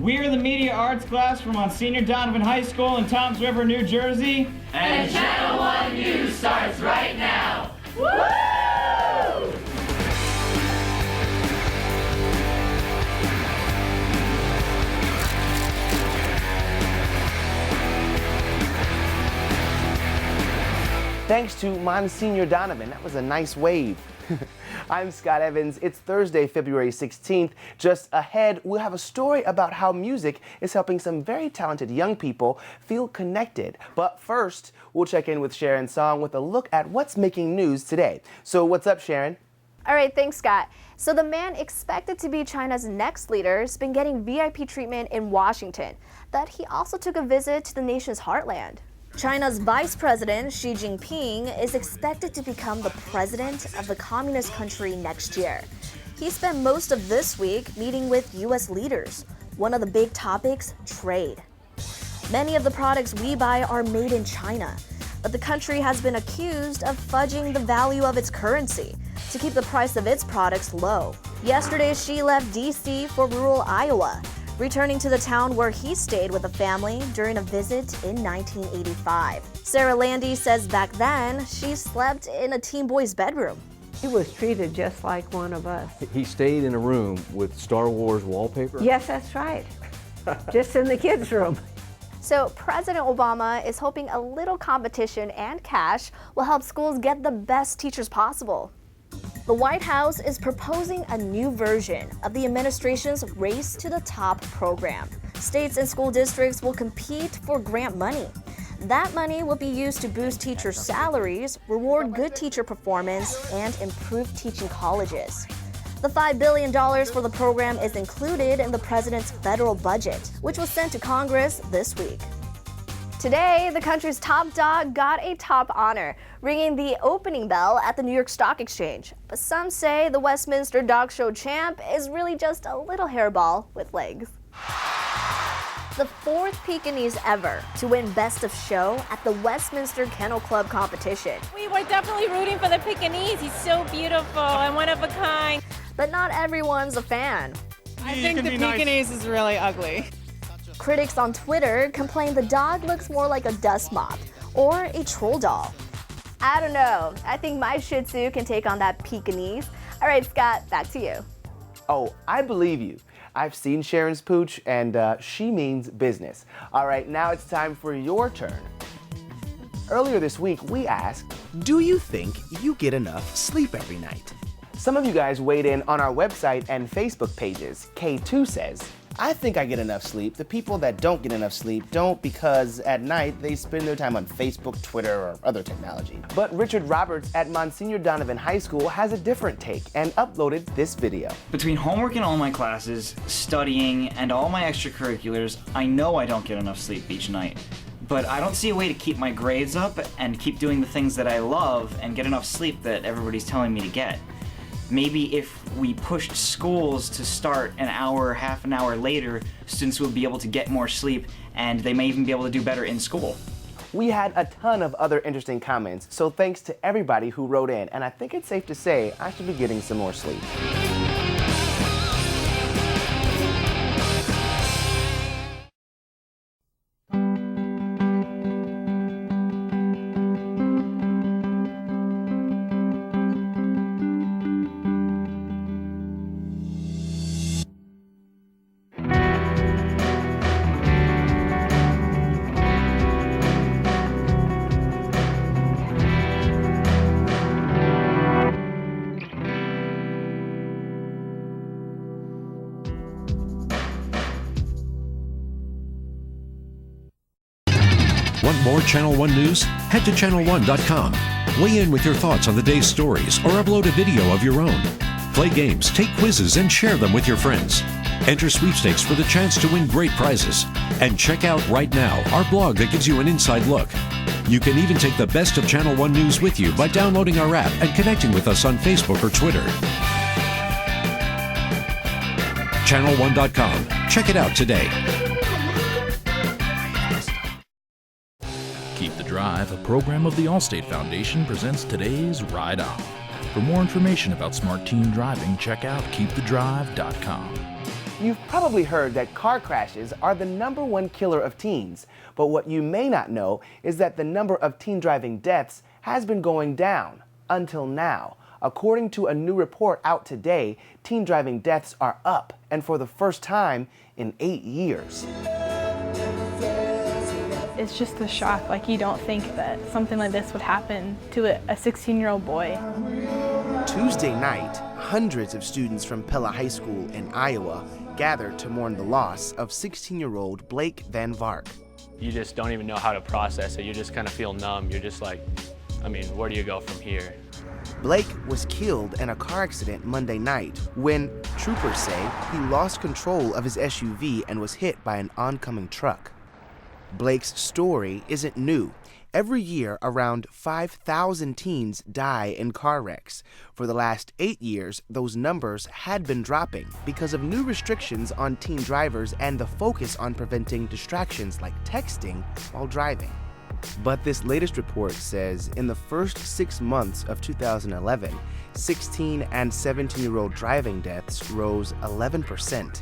We are the media arts class from Monsignor Donovan High School in Toms River, New Jersey. And Channel 1 News starts right now. Woo! Thanks to Monsignor Donovan. That was a nice wave. I'm Scott Evans. It's Thursday, February 16th. Just ahead, we'll have a story about how music is helping some very talented young people feel connected. But first, we'll check in with Sharon Song with a look at what's making news today. So what's up, Sharon? All right, thanks, Scott. So the man expected to be China's next leader has been getting VIP treatment in Washington, but he also took a visit to the nation's heartland. China's Vice President Xi Jinping is expected to become the president of the communist country next year. He spent most of this week meeting with U.S. leaders. One of the big topics, trade. Many of the products we buy are made in China, but the country has been accused of fudging the value of its currency to keep the price of its products low. Yesterday, Xi left D.C. for rural Iowa, returning to the town where he stayed with a family during a visit in 1985. Sarah Landy says back then, she slept in a teen boy's bedroom. He was treated just like one of us. He stayed in a room with Star Wars wallpaper? Yes, that's right. Just in the kids' room. So President Obama is hoping a little competition and cash will help schools get the best teachers possible. The White House is proposing a new version of the administration's Race to the Top program. States and school districts will compete for grant money. That money will be used to boost teachers' salaries, reward good teacher performance, and improve teaching colleges. The $5 billion for the program is included in the president's federal budget, which was sent to Congress this week. Today, the country's top dog got a top honor, ringing the opening bell at the New York Stock Exchange. But some say the Westminster Dog Show champ is really just a little hairball with legs. The fourth Pekingese ever to win Best of Show at the Westminster Kennel Club competition. We were definitely rooting for the Pekingese. He's so beautiful and one of a kind. But not everyone's a fan. I think the Pekingese is really ugly. Critics on Twitter complain the dog looks more like a dust mop or a troll doll. I don't know. I think my Shih Tzu can take on that Pekingese. All right, Scott, back to you. Oh, I believe you. I've seen Sharon's pooch, and she means business. All right, now it's time for your turn. Earlier this week, we asked, do you think you get enough sleep every night? Some of you guys weighed in on our website and Facebook pages. K2 says, I think I get enough sleep. The people that don't get enough sleep don't because at night they spend their time on Facebook, Twitter, or other technology. But Richard Roberts at Monsignor Donovan High School has a different take and uploaded this video. Between homework in all my classes, studying, and all my extracurriculars, I know I don't get enough sleep each night. But I don't see a way to keep my grades up and keep doing the things that I love and get enough sleep that everybody's telling me to get. Maybe if we pushed schools to start an hour, half an hour later, students will be able to get more sleep and they may even be able to do better in school. We had a ton of other interesting comments, so thanks to everybody who wrote in, and I think it's safe to say I should be getting some more sleep. Want more Channel 1 news? Head to channel1.com. Weigh in with your thoughts on the day's stories or upload a video of your own. Play games, take quizzes, and share them with your friends. Enter sweepstakes for the chance to win great prizes. And check out right now our blog that gives you an inside look. You can even take the best of Channel 1 news with you by downloading our app and connecting with us on Facebook or Twitter. Channel1.com. Check it out today. Keep the Drive, a program of the Allstate Foundation, presents today's Ride On. For more information about smart teen driving, check out keepthedrive.com. You've probably heard that car crashes are the #1 killer of teens, but what you may not know is that the number of teen driving deaths has been going down until now. According to a new report out today, teen driving deaths are up, and for the first time in 8 years. It's just a shock. Like, you don't think that something like this would happen to a 16-year-old boy. Tuesday night, hundreds of students from Pella High School in Iowa gathered to mourn the loss of 16-year-old Blake Van Vark. You just don't even know how to process it. You just kind of feel numb. You're just like, I mean, where do you go from here? Blake was killed in a car accident Monday night when troopers say he lost control of his SUV and was hit by an oncoming truck. Blake's story isn't new. Every year, around 5,000 teens die in car wrecks. For the last 8 years, those numbers had been dropping because of new restrictions on teen drivers and the focus on preventing distractions like texting while driving. But this latest report says in the first 6 months of 2011, 16 and 17-year-old driving deaths rose 11%.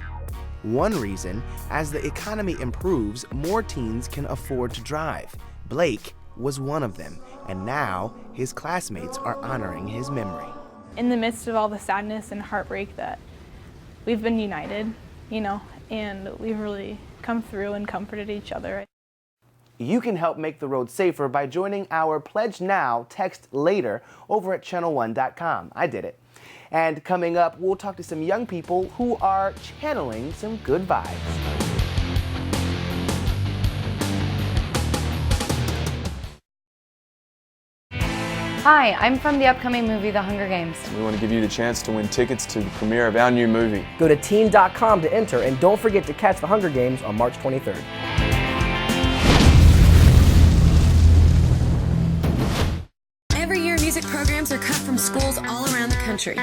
One reason, as the economy improves, more teens can afford to drive. Blake was one of them, and now his classmates are honoring his memory. In the midst of all the sadness and heartbreak, that we've been united, and we've really come through and comforted each other. You can help make the road safer by joining our Pledge Now, Text Later over at channel1.com. I did it. And coming up, we'll talk to some young people who are channeling some good vibes. Hi, I'm from the upcoming movie, The Hunger Games. We want to give you the chance to win tickets to the premiere of our new movie. Go to teen.com to enter, and don't forget to catch The Hunger Games on March 23rd. Every year, music programs are cut from schools all around the country.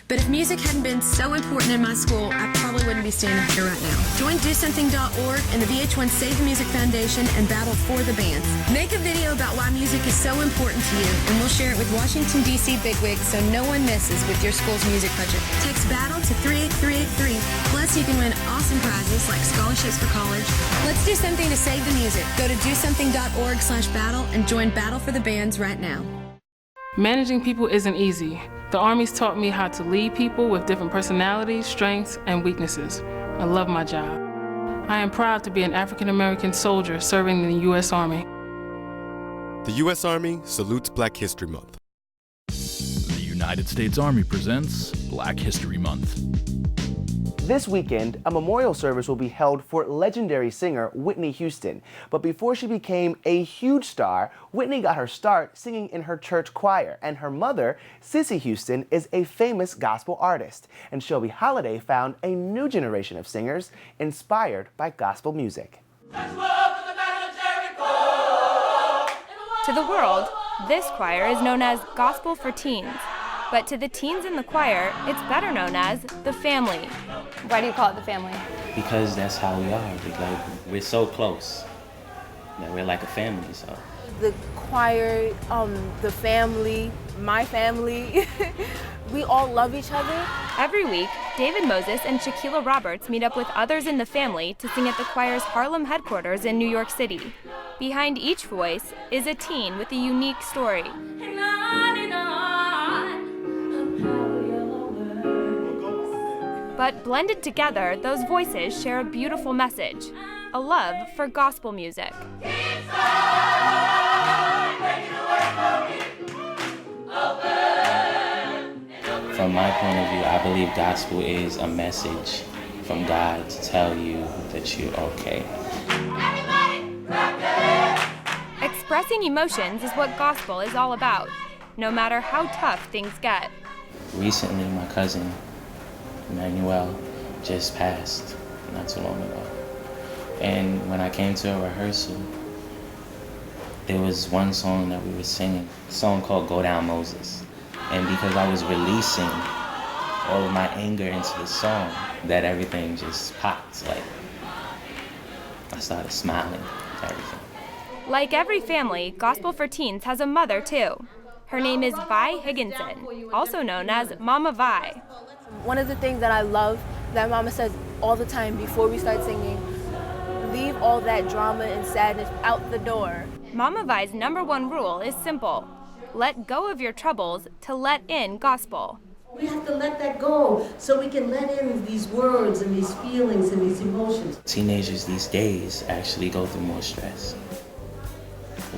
But if music hadn't been so important in my school, I probably wouldn't be standing here right now. Join DoSomething.org and the VH1 Save the Music Foundation and battle for the bands. Make a video about why music is so important to you, and we'll share it with Washington, D.C. bigwigs so no one misses with your school's music budget. Text BATTLE to 38383. Plus, you can win awesome prizes like scholarships for college. Let's do something to save the music. Go to DoSomething.org/battle and join Battle for the Bands right now. Managing people isn't easy. The Army's taught me how to lead people with different personalities, strengths, and weaknesses. I love my job. I am proud to be an African-American soldier serving in the U.S. Army. The U.S. Army salutes Black History Month. The United States Army presents Black History Month. This weekend, a memorial service will be held for legendary singer Whitney Houston. But before she became a huge star, Whitney got her start singing in her church choir. And her mother, Cissy Houston, is a famous gospel artist. And Shelby Holiday found a new generation of singers inspired by gospel music. To the world, this choir is known as Gospel for Teens. But to the teens in the choir, it's better known as The Family. Why do you call it The Family? Because that's how we are. Like, we're so close that we're like a family. So the choir, the family, my family, we all love each other. Every week, David Moses and Shaquilla Roberts meet up with others in the family to sing at the choir's Harlem headquarters in New York City. Behind each voice is a teen with a unique story. But blended together, those voices share a beautiful message, a love for gospel music. from my point of view, I believe gospel is a message from God to tell you that you're okay. Expressing emotions is what gospel is all about, no matter how tough things get. Recently, my cousin, Emmanuel, just passed not too long ago. And when I came to a rehearsal, there was one song that we were singing, a song called Go Down Moses. And because I was releasing all of my anger into the song, that everything just popped. Like, I started smiling at everything. Like every family, Gospel for Teens has a mother too. Her name is Vi Higginson, also known as Mama Vi. One of the things that I love that Mama says all the time before we start singing, leave all that drama and sadness out the door. Mama Vi's #1 rule is simple. Let go of your troubles to let in gospel. We have to let that go so we can let in these words and these feelings and these emotions. Teenagers these days actually go through more stress.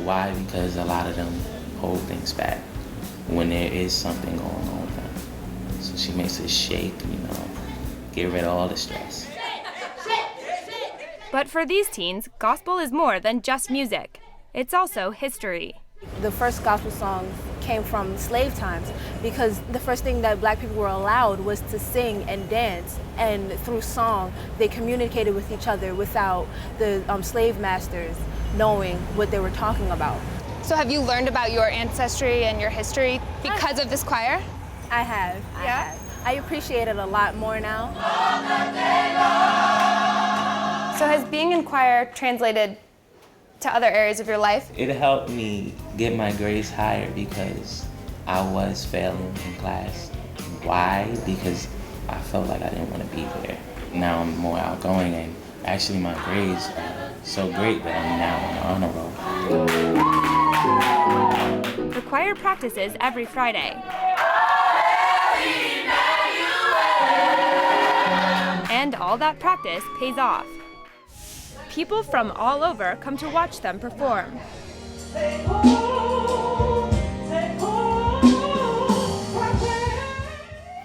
Why? Because a lot of them hold things back when there is something going on with them. So she makes it shake, get rid of all the stress. But for these teens, gospel is more than just music. It's also history. The first gospel songs came from slave times because the first thing that black people were allowed was to sing and dance, and through song they communicated with each other without the slave masters knowing what they were talking about. So have you learned about your ancestry and your history because of this choir? I have, yeah. I appreciate it a lot more now. So has being in choir translated to other areas of your life? It helped me get my grades higher because I was failing in class. Why? Because I felt like I didn't want to be there. Now I'm more outgoing, and actually my grades are so great that I'm now on the honor roll. The choir practices every Friday. And all that practice pays off. People from all over come to watch them perform.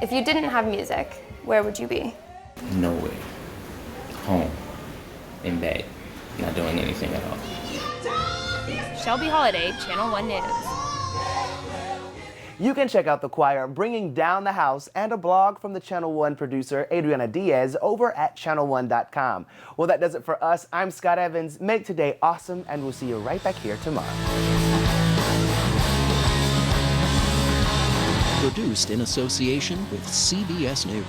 If you didn't have music, where would you be? Nowhere. Home. In bed. Not doing anything at all. Shelby Holiday, Channel 1 News. You can check out the choir bringing down the house and a blog from the Channel 1 producer Adriana Diaz over at channel1.com. Well, that does it for us. I'm Scott Evans. Make today awesome, and we'll see you right back here tomorrow. Produced in association with CBS News.